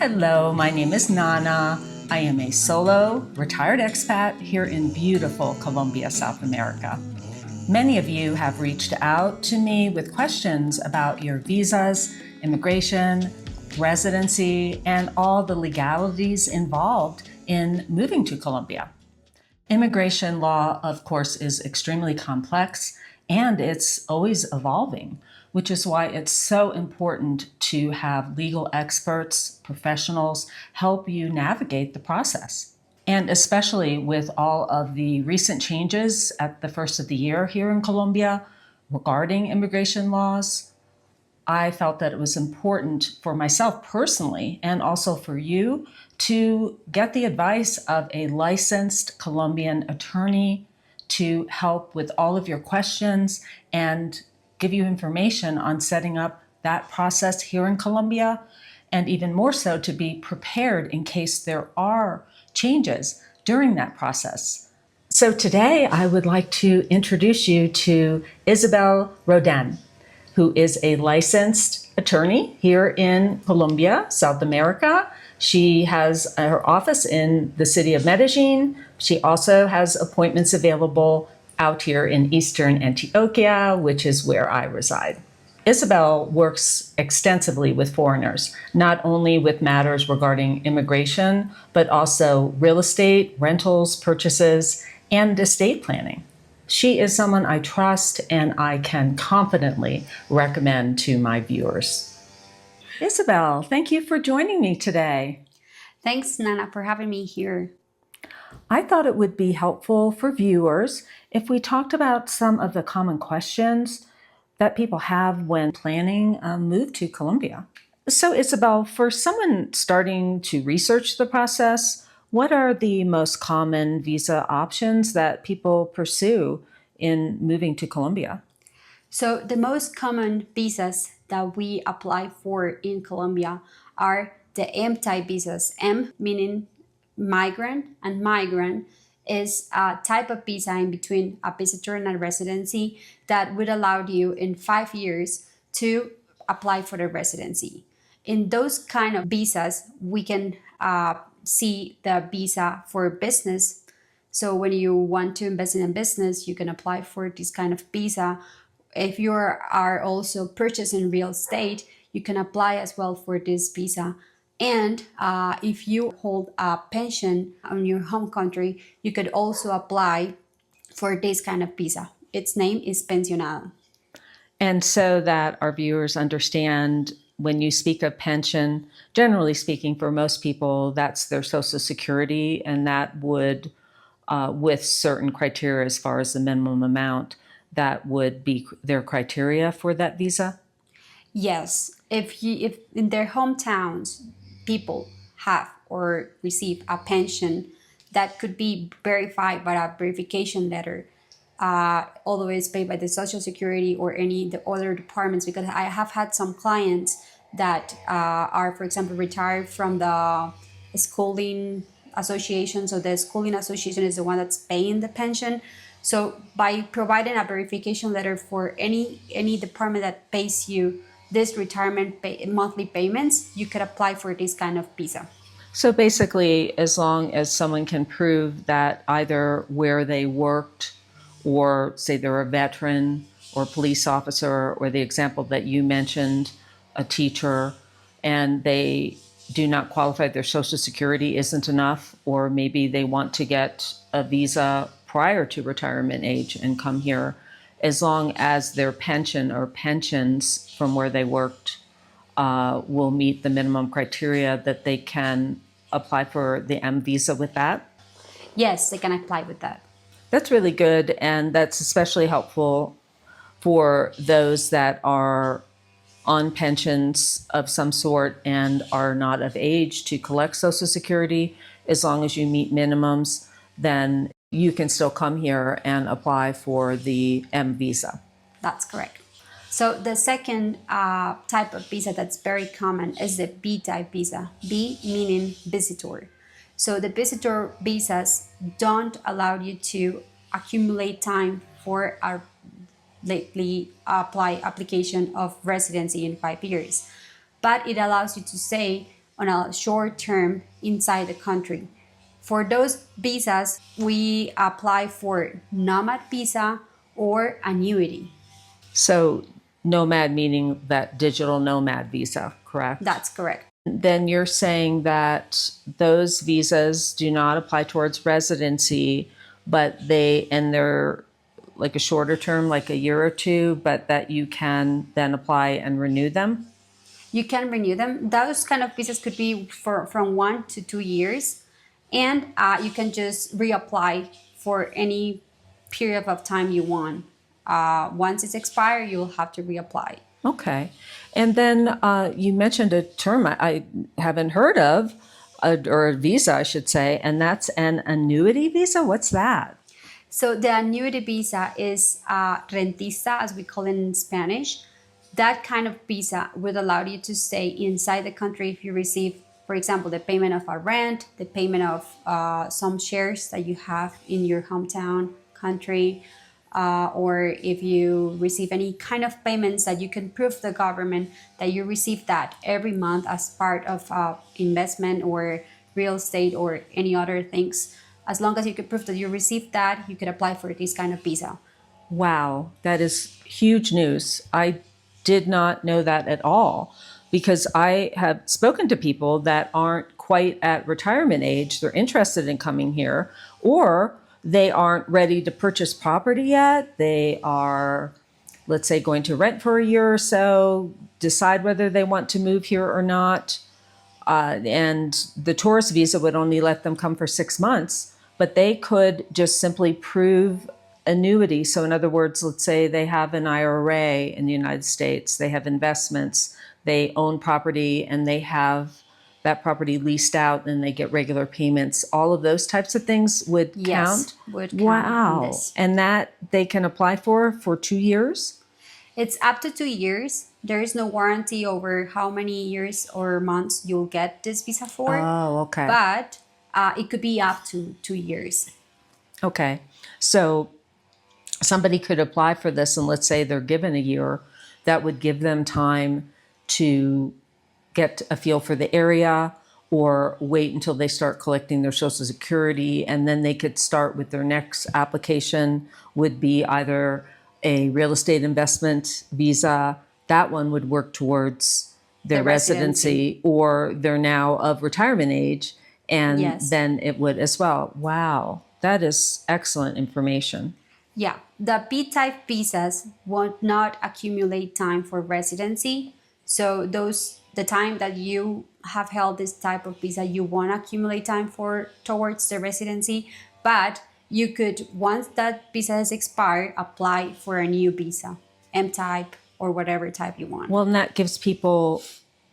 Hello, my name is Nana. I am a solo, retired expat here in beautiful Colombia, South America. Many of you have reached out to me with questions about your visas, immigration, residency, and all the legalities involved in moving to Colombia. Immigration law, of course, is extremely complex and it's always evolving, which is why it's so important to have legal experts, professionals help you navigate the process. And especially with all of the recent changes at the first of the year here in Colombia regarding immigration laws, I felt that it was important for myself personally and also for you to get the advice of a licensed Colombian attorney to help with all of your questions and give you information on setting up that process here in Colombia, and even more so to be prepared in case there are changes during that process. So today I would like to introduce you to Isabel Roldán, who is a licensed attorney here in Colombia, South America. She has her office in the city of Medellín. She also has appointments available out here in Eastern Antioquia, which is where I reside. Isabel works extensively with foreigners, not only with matters regarding immigration, but also real estate, rentals, purchases, and estate planning. She is someone I trust and I can confidently recommend to my viewers. Isabel, thank you for joining me today. Thanks, Nana, for having me here. I thought it would be helpful for viewers if we talked about some of the common questions that people have when planning a move to Colombia. So, Isabel, for someone starting to research the process, what are the most common visa options that people pursue in moving to Colombia? So the most common visas that we apply for in Colombia are the M-type visas. M meaning migrant, and migrant is a type of visa in between a visitor and a residency that would allow you in 5 years to apply for the residency. In those kind of visas, we can see the visa for business. So when you want to invest in a business, you can apply for this kind of visa. If you are also purchasing real estate, you can apply as well for this visa. And if you hold a pension on your home country, you could also apply for this kind of visa. Its name is pensionado. And so that our viewers understand, when you speak of pension, generally speaking, for most people, that's their Social Security, and that would, with certain criteria as far as the minimum amount, that would be their criteria for that visa? Yes, if in their hometowns people have or receive a pension that could be verified by a verification letter, although it's paid by the Social Security or any the other departments, because I have had some clients that are, for example, retired from the schooling association. So the schooling association is the one that's paying the pension. So by providing a verification letter for any department that pays you this monthly payments, you could apply for this kind of visa. So basically, as long as someone can prove that either where they worked, or say they're a veteran or police officer, or the example that you mentioned, a teacher, and they do not qualify, their Social Security isn't enough, or maybe they want to get a visa prior to retirement age and come here, as long as their pension or pensions from where they worked will meet the minimum criteria, that they can apply for the M visa with that? Yes, they can apply with that. That's really good, and that's especially helpful for those that are on pensions of some sort and are not of age to collect Social Security. As long as you meet minimums, then you can still come here and apply for the M visa. That's correct. So the second type of visa that's very common is the B-type visa. B meaning visitor. So the visitor visas don't allow you to accumulate time for a lately application of residency in 5 years, but it allows you to stay on a short term inside the country. For those visas, we apply for nomad visa or annuity. So nomad meaning that digital nomad visa, correct? That's correct. Then you're saying that those visas do not apply towards residency, but they're like a shorter term, like a year or two, but that you can then apply and renew them? You can renew them. Those kind of visas could be from 1 to 2 years, and you can just reapply for any period of time you want. Once it's expired, you'll have to reapply. Okay. And then you mentioned a term I haven't heard of, or a visa, I should say, and that's an annuity visa. What's that? So the annuity visa is rentista, as we call it in Spanish. That kind of visa would allow you to stay inside the country if you receive, for example, the payment of a rent, the payment of some shares that you have in your hometown country, or if you receive any kind of payments that you can prove to the government that you receive that every month as part of investment or real estate or any other things. As long as you could prove that you received that, you could apply for this kind of visa. Wow, that is huge news. I did not know that at all, because I have spoken to people that aren't quite at retirement age. They're interested in coming here, or they aren't ready to purchase property yet. They are, let's say, going to rent for a year or so, decide whether they want to move here or not. And the tourist visa would only let them come for 6 months, but they could just simply prove annuity. So in other words, let's say they have an IRA in the United States, they have investments, they own property, and they have that property leased out and they get regular payments. All of those types of things would count? Yes, would count. Wow. In this. And that they can apply for 2 years? It's up to 2 years. There is no warranty over how many years or months you'll get this visa for. Oh, okay. But it could be up to 2 years. Okay. So somebody could apply for this, and let's say they're given a year. That would give them time to get a feel for the area, or wait until they start collecting their Social Security, and then they could start with their next application, would be either a real estate investment visa. That one would work towards their The residency. or they're now of retirement age, and Yes. then it would as well. Wow, that is excellent information. Yeah, the B-type visas won't not accumulate time for residency. So the time that you have held this type of visa, you won't accumulate time for towards the residency, but you could, once that visa has expired, apply for a new visa, M-type or whatever type you want. Well, and that gives people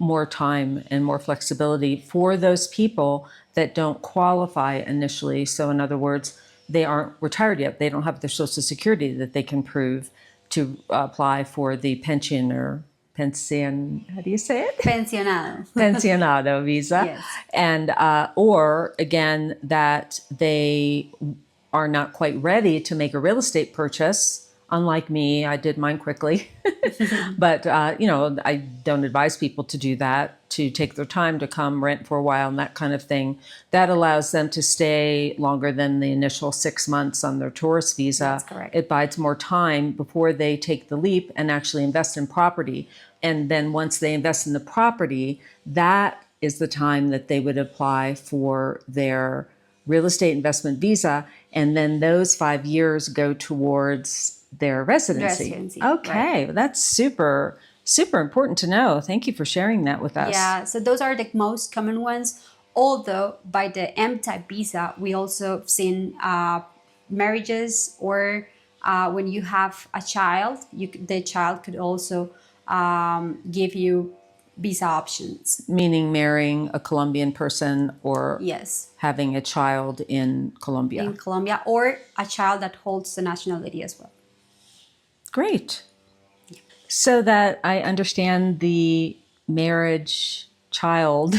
more time and more flexibility for those people that don't qualify initially. So in other words, they aren't retired yet. They don't have their Social Security that they can prove to apply for the pension or pension, how do you say it? Pensionado. Pensionado visa. Yes. And, or again, that they are not quite ready to make a real estate purchase. Unlike me, I did mine quickly. But, I don't advise people to do that, to take their time to come rent for a while and that kind of thing. That allows them to stay longer than the initial 6 months on their tourist visa. That's correct. It buys more time before they take the leap and actually invest in property. And then once they invest in the property, that is the time that they would apply for their real estate investment visa. And then those 5 years go towards their residency. Okay, right. That's super, super important to know. Thank you for sharing that with us. Yeah, so those are the most common ones. Although by the M-type visa, we also have seen marriages, or when you have a child, the child could also give you visa options. Meaning marrying a Colombian person, or Yes, having a child in Colombia. in Colombia, or a child that holds the nationality as well. Great. So that I understand the marriage child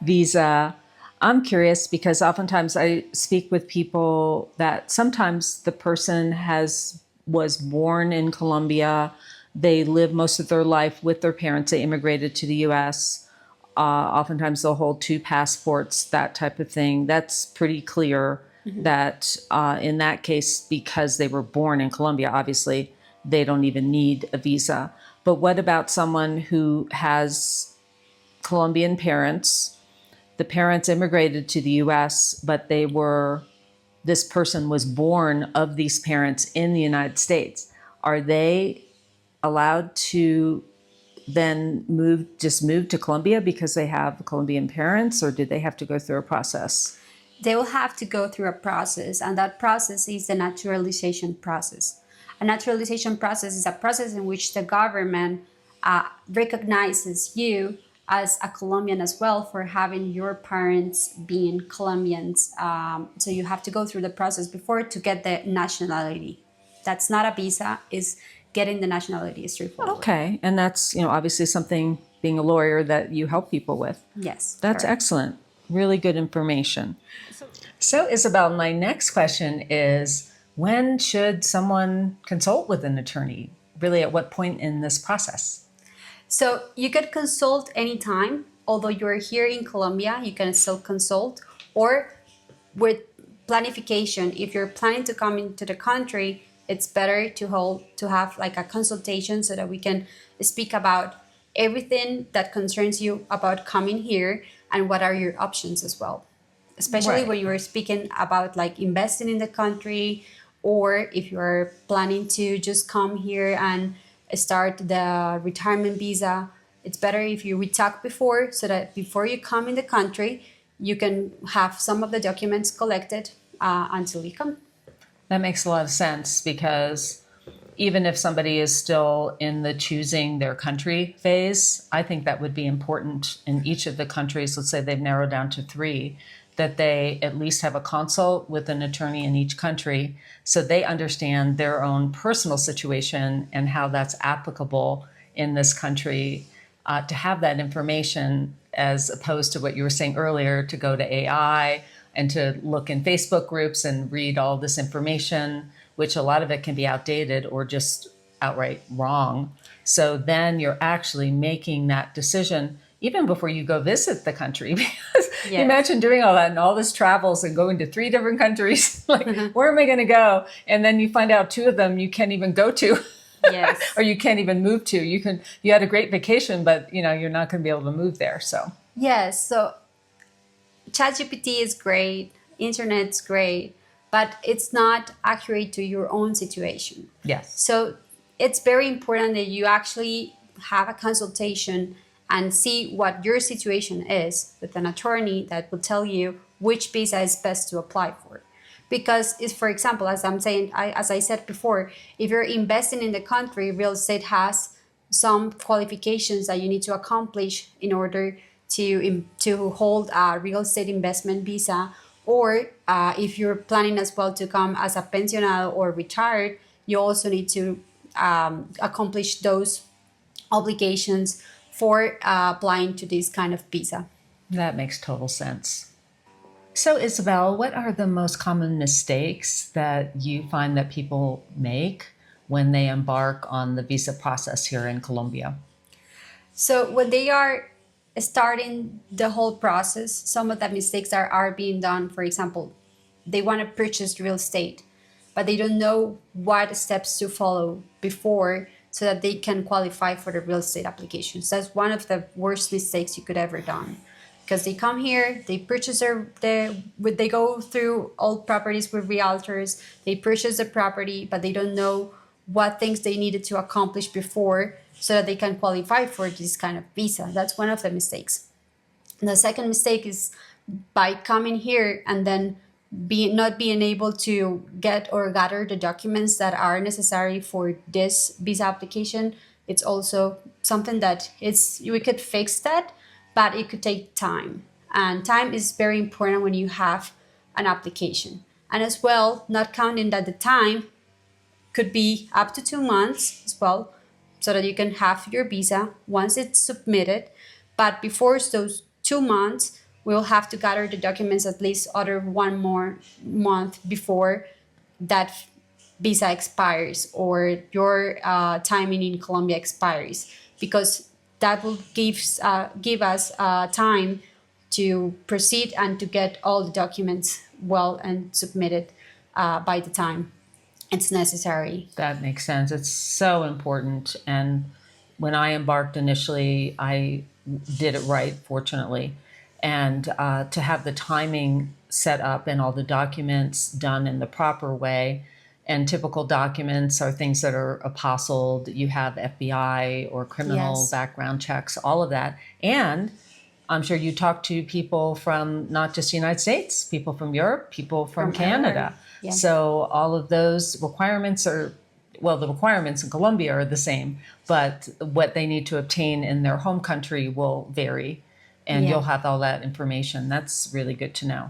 visa, I'm curious because oftentimes I speak with people that sometimes the person was born in Colombia. They live most of their life with their parents. They immigrated to the US. Oftentimes they'll hold two passports, that type of thing. That's pretty clear that in that case, because they were born in Colombia, obviously they don't even need a visa. But what about someone who has Colombian parents? The parents immigrated to the US, but this person was born of these parents in the United States. Are they allowed to then move to Colombia because they have Colombian parents, or did they have to go through a process? They will have to go through a process, and that process is the naturalization process. A naturalization process is a process in which the government recognizes you as a Colombian as well for having your parents being Colombians. So you have to go through the process before to get the nationality. That's not a visa, is getting the nationality is straightforward. Okay, and that's obviously something, being a lawyer, that you help people with. Yes. That's correct. excellent. Really good information. So Isabel, my next question is, when should someone consult with an attorney? Really, at what point in this process? So you could consult anytime. Although you're here in Colombia, you can still consult. Or with planification, if you're planning to come into the country, it's better to have like a consultation so that we can speak about everything that concerns you about coming here and what are your options as well. Especially Right. when you are speaking about like investing in the country, or if you are planning to just come here and start the retirement visa. It's better if we talk before, so that before you come in the country, you can have some of the documents collected until you come. That makes a lot of sense, because even if somebody is still in the choosing their country phase, I think that would be important in each of the countries. Let's say they've narrowed down to 3, that they at least have a consult with an attorney in each country so they understand their own personal situation and how that's applicable in this country, to have that information, as opposed to what you were saying earlier, to go to AI and to look in Facebook groups and read all this information, which a lot of it can be outdated or just outright wrong. So then you're actually making that decision even before you go visit the country. Because Yes. imagine doing all that and all this travels and going to 3 different countries. Like, where am I going to go? And then you find out 2 of them you can't even go to. Yes. Or you can't even move to. You had a great vacation, but you're not going to be able to move there. So Yes. So ChatGPT is great, internet's great, but it's not accurate to your own situation. yes. So it's very important that you actually have a consultation and see what your situation is with an attorney that will tell you which visa is best to apply for. Because if, for example, as I said before, if you're investing in the country, real estate has some qualifications that you need to accomplish in order to hold a real estate investment visa. Or if you're planning as well to come as a pensionado or retired, you also need to accomplish those obligations for applying to this kind of visa. That makes total sense. So, Isabel, what are the most common mistakes that you find that people make when they embark on the visa process here in Colombia? So when they are starting the whole process, some of the mistakes are being done. For example, they want to purchase real estate, but they don't know what steps to follow before so that they can qualify for the real estate applications. That's one of the worst mistakes you could ever done. Because they come here, they purchase they go through all properties with realtors, they purchase the property, but they don't know what things they needed to accomplish before so that they can qualify for this kind of visa. That's one of the mistakes. And the second mistake is by coming here and then not being able to get or gather the documents that are necessary for this visa application. It's also something that we could fix that, but it could take time. And time is very important when you have an application. And as well, not counting that the time could be up to 2 months as well, so that you can have your visa once it's submitted. But before those 2 months, we'll have to gather the documents at least other 1 more month before that visa expires or your timing in Colombia expires, because that will give us time to proceed and to get all the documents well and submitted by the time it's necessary. That makes sense. It's so important. And when I embarked initially, I did it right, fortunately. And to have the timing set up and all the documents done in the proper way. And typical documents are things that are apostilled. You have FBI or criminal Yes. background checks, all of that. And I'm sure you talk to people from not just the United States, people from Europe, people from Canada. everywhere. Yeah. So all of those requirements are, well, the requirements in Colombia are the same, but what they need to obtain in their home country will vary. And Yeah. you'll have all that information. That's really good to know.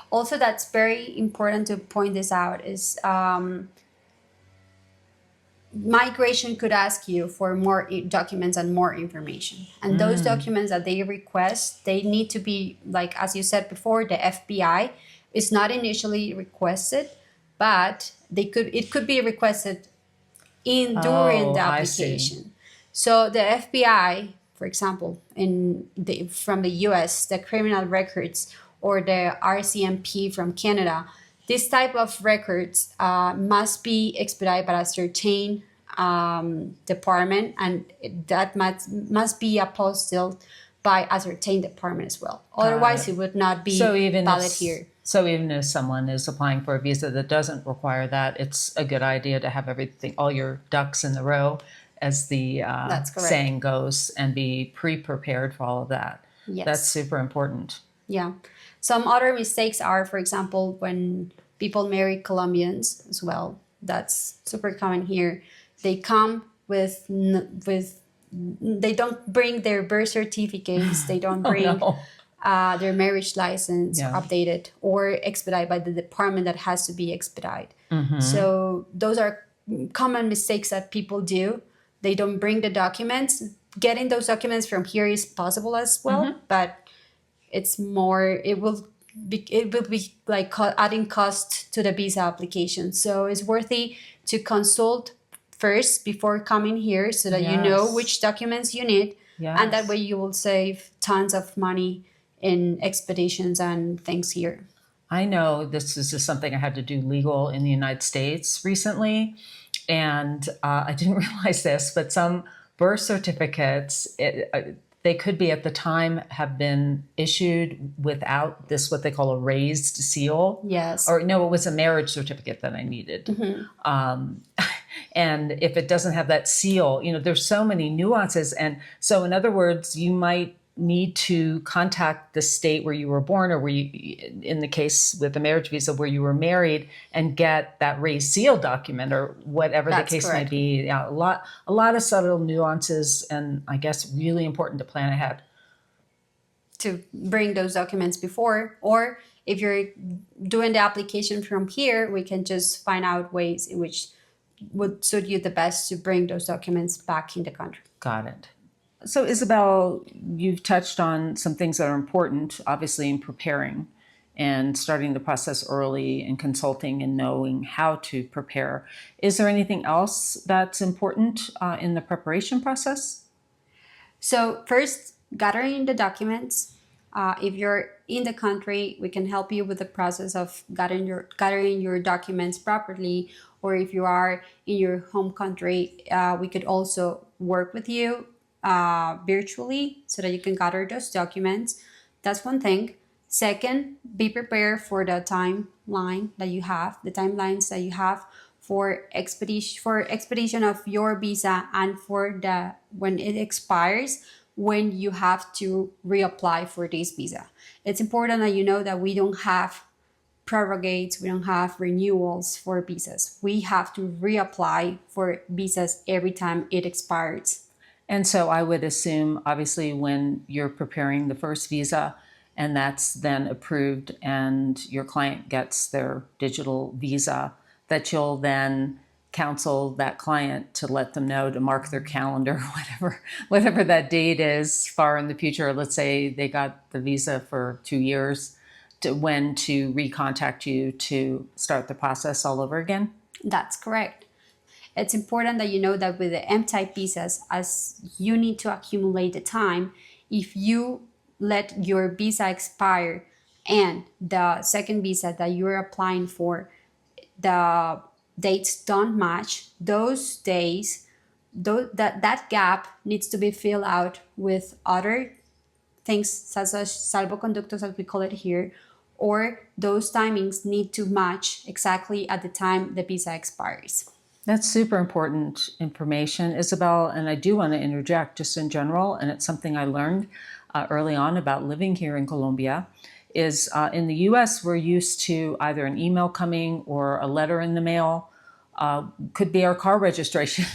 Also, that's very important to point this out is migration could ask you for more documents and more information. And those documents that they request, they need to be, like, as you said before, the FBI is not initially requested, but it could be requested during the I see. application. So the FBI, for example, from the US, the criminal records, or the RCMP from Canada, this type of records must be expedited by a certain department, and that must be apostilled by a certain department as well. Otherwise, it would not be valid here. So even if someone is applying for a visa that doesn't require that, it's a good idea to have all your ducks in the row, as the That's correct. saying goes, and be pre-prepared for all of that. Yes. That's super important. Yeah. Some other mistakes are, for example, when people marry Colombians as well. That's super common here. They come with they don't bring their birth certificates. They don't bring their marriage license updated or expedited by the department that has to be expedited. So those are common mistakes that people do. They don't bring the documents. Getting those documents from here is possible as well, but it's more, it will be like adding cost to the visa application. So it's worthy to consult first before coming here, so that you know which documents you need. And that way you will save tons of money in expeditions and things here. I know this is just something I had to do legal in the United States recently. And I didn't realize this, but some birth certificates, they could be at the time have been issued without this, what they call a raised seal. Yes. Or no, it was a marriage certificate that I needed. And if it doesn't have that seal, there's so many nuances. And so in other words, you might need to contact the state where you were born, or where you, in the case with the marriage visa, where you were married, and get that raised seal document, or whatever the case may be. Yeah, a lot of subtle nuances, and I guess really important to plan ahead. To bring those documents before, or if you're doing the application from here, we can just find out ways in which would suit you the best to bring those documents back in the country. Got it. So Isabel, you've touched on some things that are important, obviously, in preparing and starting the process early and consulting and knowing how to prepare. Is there anything else that's important in the preparation process? So first, gathering the documents. If you're in the country, we can help you with the process of gathering your documents properly. Or if you are in your home country, we could also work with you virtually so that you can gather those documents. That's one thing. Second, be prepared for the timelines that you have for expedition of your visa, and for when it expires, when you have to reapply for this visa. It's important that you know that we don't have prorogates, we don't have renewals for visas. We have to reapply for visas every time it expires. And so I would assume, obviously, when you're preparing the first visa and that's then approved and your client gets their digital visa, that you'll then counsel that client to let them know to mark their calendar, whatever that date is far in the future. Let's say they got the visa for 2 years, when to recontact you to start the process all over again? That's correct. It's important that you know that with the M-type visas, as you need to accumulate the time, if you let your visa expire and the second visa that you're applying for, the dates don't match, those days, that gap needs to be filled out with other things such as salvoconductos, as we call it here, or those timings need to match exactly at the time the visa expires. That's super important information, Isabel. And I do want to interject just in general, and it's something I learned early on about living here in Colombia, is in the US, we're used to either an email coming or a letter in the mail. Could be our car registration.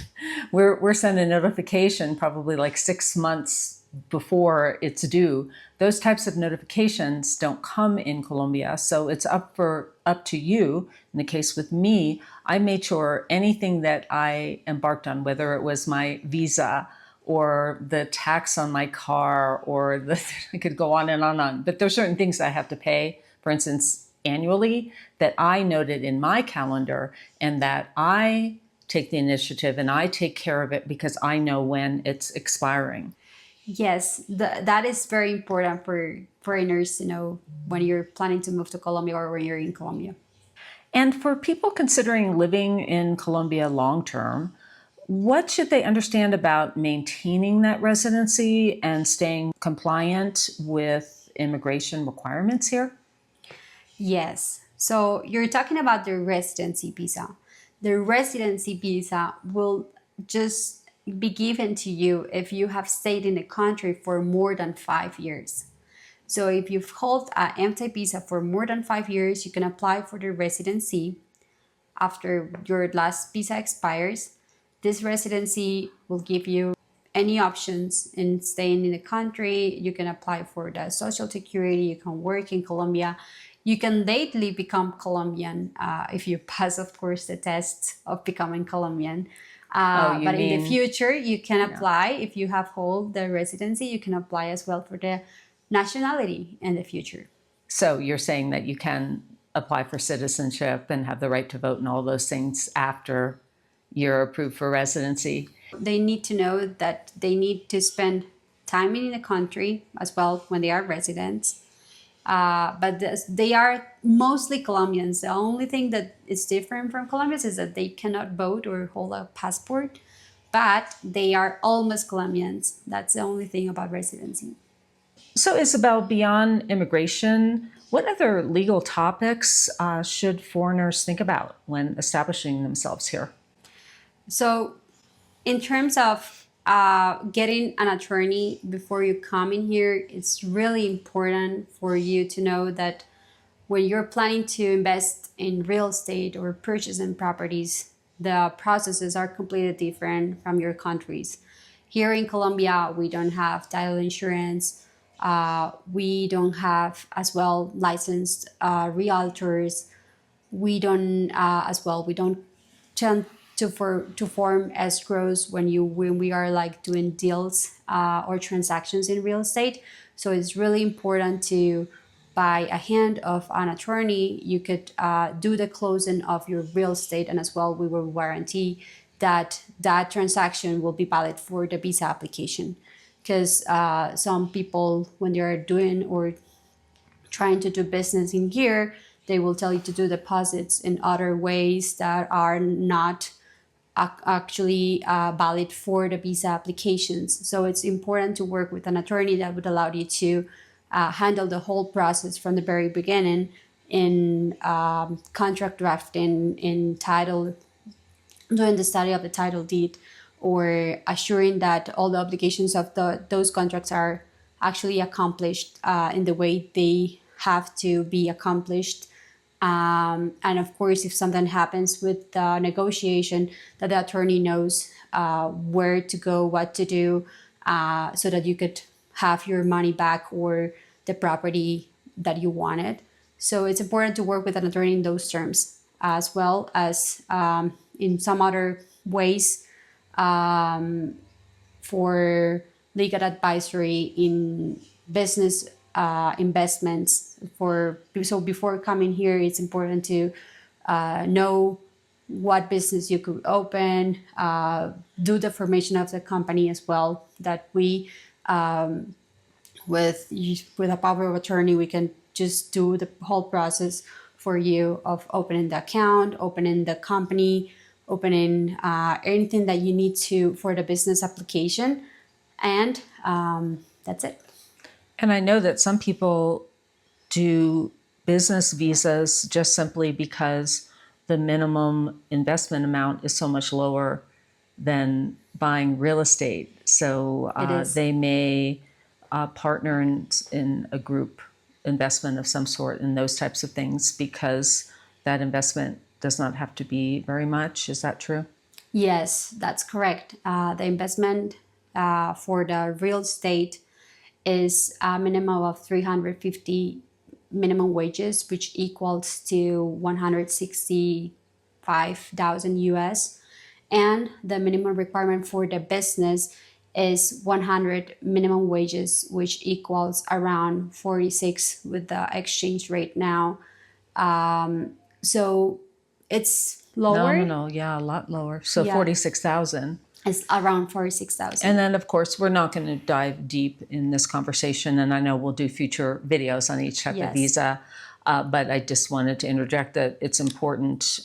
we're sent a notification probably like 6 months before it's due. Those types of notifications don't come in Colombia, so it's up to you. In the case with me, I made sure anything that I embarked on, whether it was my visa or the tax on my car, or I could go on and on. But there's certain things I have to pay, for instance, annually, that I noted in my calendar, and that I take the initiative and I take care of it because I know when it's expiring. Yes, that is very important for foreigners to know when you're planning to move to Colombia or when you're in Colombia. And for people considering living in Colombia long term, what should they understand about maintaining that residency and staying compliant with immigration requirements here? Yes, so you're talking about the residency visa. The residency visa will just be given to you if you have stayed in the country for more than 5 years. So if you've held an M-type visa for more than 5 years, you can apply for the residency after your last visa expires. This residency will give you any options in staying in the country. You can apply for the social security, you can work in Colombia, you can lately become Colombian if you pass, of course, the test of becoming Colombian. But in the future, you can apply, if you have hold the residency, you can apply as well for the nationality in the future. So you're saying that you can apply for citizenship and have the right to vote and all those things after you're approved for residency? They need to know that they need to spend time in the country as well when they are residents. But they are mostly Colombians. The only thing that is different from Colombians is that they cannot vote or hold a passport, but they are almost Colombians. That's the only thing about residency. So, Isabel, beyond immigration, what other legal topics should foreigners think about when establishing themselves here? So, in terms of getting an attorney before you come in here, it's really important for you to know that when you're planning to invest in real estate or purchasing properties, the processes are completely different from your countries. Here in Colombia, we don't have title insurance. We don't have as well licensed realtors. We don't we don't tend to form escrows when we are like doing deals or transactions in real estate. So it's really important to, by a hand of an attorney, you could do the closing of your real estate, and as well we will guarantee that that transaction will be valid for the visa application. Because some people, when they are doing or trying to do business in here, they will tell you to do deposits in other ways that are not actually valid for the visa applications. So it's important to work with an attorney that would allow you to handle the whole process from the very beginning in contract drafting, in title, doing the study of the title deed, or assuring that all the obligations of those contracts are actually accomplished in the way they have to be accomplished. And of course, if something happens with the negotiation, that the attorney knows where to go, what to do, so that you could have your money back or the property that you wanted. So it's important to work with an attorney in those terms, as well as in some other ways for legal advisory in business investments. So before coming here, it's important to know what business you could open, do the formation of the company as well. That we, with a power of attorney, we can just do the whole process for you of opening the account, opening the company, opening anything that you need to for the business application, and that's it. And I know that some people do business visas just simply because the minimum investment amount is so much lower than buying real estate. So they may partner in a group investment of some sort and those types of things because that investment does not have to be very much. Is that true? Yes, that's correct. The investment for the real estate is a minimum of 350 minimum wages, which equals to 165,000 US. And the minimum requirement for the business is 100 minimum wages, which equals around 46 with the exchange rate now. So it's lower. No. Yeah, a lot lower. So Yeah. 46,000. It's around 46,000. And then, of course, we're not going to dive deep in this conversation, and I know we'll do future videos on each type of visa, but I just wanted to interject that it's important,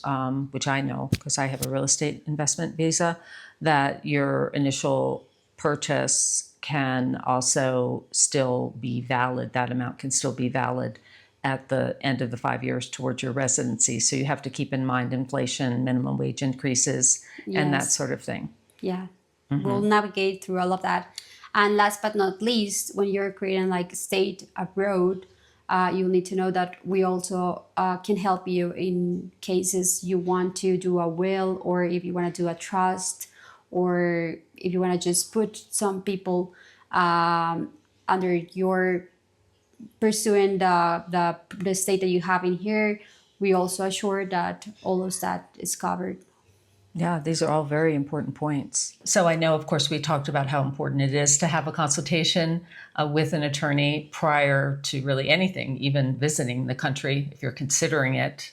which I know because I have a real estate investment visa, that your initial purchase can also still be valid. That amount can still be valid at the end of the 5 years towards your residency. So you have to keep in mind inflation, minimum wage increases, and that sort of thing. Yeah, we'll navigate through all of that. And last but not least, when you're creating like a state abroad, you'll need to know that we also can help you in cases you want to do a will, or if you want to do a trust, or if you want to just put some people under your pursuing the state that you have in here. We also assure that all of that is covered. Yeah, these are all very important points. So I know, of course, we talked about how important it is to have a consultation with an attorney prior to really anything, even visiting the country if you're considering it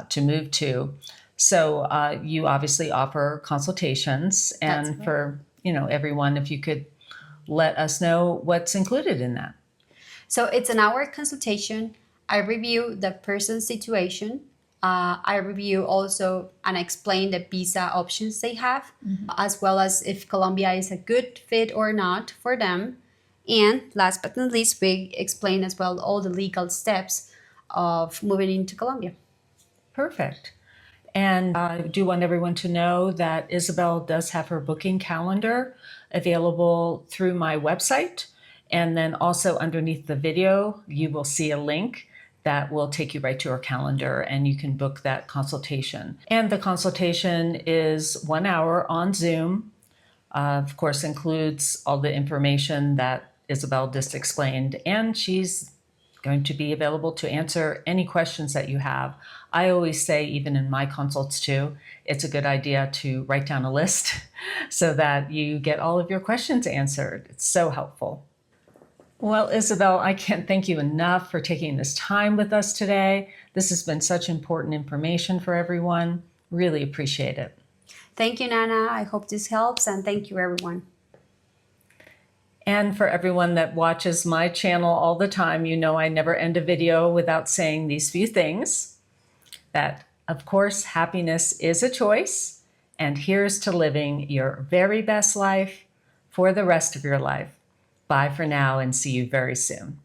to move to. So you obviously offer consultations, and for everyone, if you could let us know what's included in that. So it's an hour consultation. I review the person's situation. I review also and explain the visa options they have, as well as if Colombia is a good fit or not for them. And last but not least, we explain as well all the legal steps of moving into Colombia. Perfect. And I do want everyone to know that Isabel does have her booking calendar available through my website. And then also underneath the video, you will see a link that will take you right to our calendar, and you can book that consultation. And the consultation is 1 hour on Zoom. Of course, includes all the information that Isabel just explained, and she's going to be available to answer any questions that you have. I always say, even in my consults too, it's a good idea to write down a list so that you get all of your questions answered. It's so helpful. Well, Isabel, I can't thank you enough for taking this time with us today. This has been such important information for everyone. Really appreciate it. Thank you, Nana. I hope this helps, and thank you, everyone. And for everyone that watches my channel all the time, you know I never end a video without saying these few things. That, of course, happiness is a choice, and here's to living your very best life for the rest of your life. Bye for now, and see you very soon.